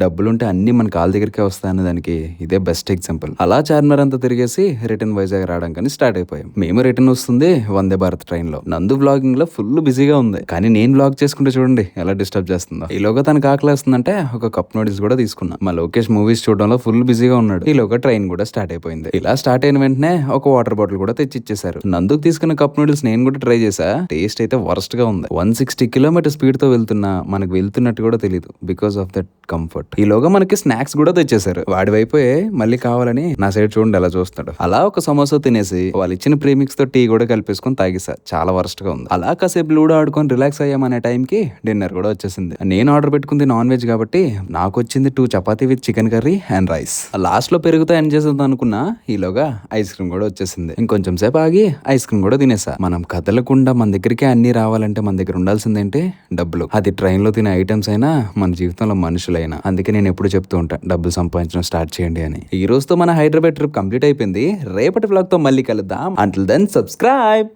డబ్బులుంటే అన్ని మన కాళ్ళ దగ్గరికే వస్తాయన్న దానికి ఇదే బెస్ట్ ఎగ్జాంపుల్. అలా చార్మినార్ అంతా తిరిగేసి రిటర్న్ వైజాగ్ రావడానికి స్టార్ట్ అయిపోయాం. మేము రిటర్న్ వస్తుంది వందే భారత్ ట్రైన్ లో. నందు వ్లాగింగ్ లో ఫుల్ బిజీగా ఉంది, కానీ నేను వ్లాగ్ చేసుకుంటే చూడండి ఎలా డిస్టర్బ్ చేస్తుందో. ఈలోగా తనకు ఆకలేస్తుందంటే ఒక కప్ నూడిల్స్ కూడా తీసుకున్నా. మా లోకేష్ మూవీస్ చూడడంలో ఫుల్ బిజీగా ఉన్నాడు. ఈలోగా ట్రైన్ కూడా స్టార్ట్ అయిపోయింది. ఇలా స్టార్ట్ అయిన వెంటనే ఒక వాటర్ బాటిల్ కూడా తెచ్చి ఇచ్చేసారు. నందుకు తీసుకున్న కప్ నూడిల్స్ నేను కూడా ట్రై చేసా. టేస్ట్ అయితే వరస్ట్ గా ఉంది. 160 కిలోమీటర్ స్పీడ్ తో వెళ్తున్నా మనకు వెళ్తున్నట్టు కూడా తెలియదు బికాస్ ఆఫ్ దట్ కంఫర్ట్. ఈలోగా మనకి స్నాక్స్ కూడా తెచ్చేసారు. వాడి వైపోయే మళ్ళీ కావాలని నా సైడ్ చూడండి ఎలా చూస్తాడు. అలా ఒక సమోసా తినేసి వాళ్ళు ఇచ్చిన ప్రీమిక్స్ తో టీ కూడా కలిపేసుకొని తాగేసా. చాలా వరస్ట్ గా ఉంది. అలా కాసేపు లూడో ఆడుకొని రిలాక్స్ అయ్యామనే టైం కి డిన్నర్ కూడా వచ్చేసింది. నేను ఆర్డర్ పెట్టుకుంది నాన్ వెజ్ కాబట్టి నాకు వచ్చింది 2 chapati with chicken curry and rice. Last లో పెరుగుతో ఎండ్ చేసేద్దాం అనుకున్నా. ఈలోగా ఐస్ క్రీమ్ కూడా వచ్చేసింది. ఇంకొంచెం సేపు ఆగి ఐస్ క్రీమ్ కూడా తినేసా. మనం కదలకుండా మన దగ్గరికి అన్ని రావాలంటే మన దగ్గర ఉండాల్సిందేంటి? డబ్బులు. అది ట్రైన్ లో తినే ఐటమ్స్ అయినా మన జీవితంలో మనుషులైనా. అందుకే నేను ఎప్పుడు చెప్తూ ఉంటా డబ్బులు సంపాదించడం స్టార్ట్ చేయండి అని. ఈ రోజుతో మన హైదరాబాద్ ట్రిప్ కంప్లీట్ అయిపోయింది. రేపటి వ్లాగ్ తో మళ్ళీ కలుద్దాం. Until then subscribe.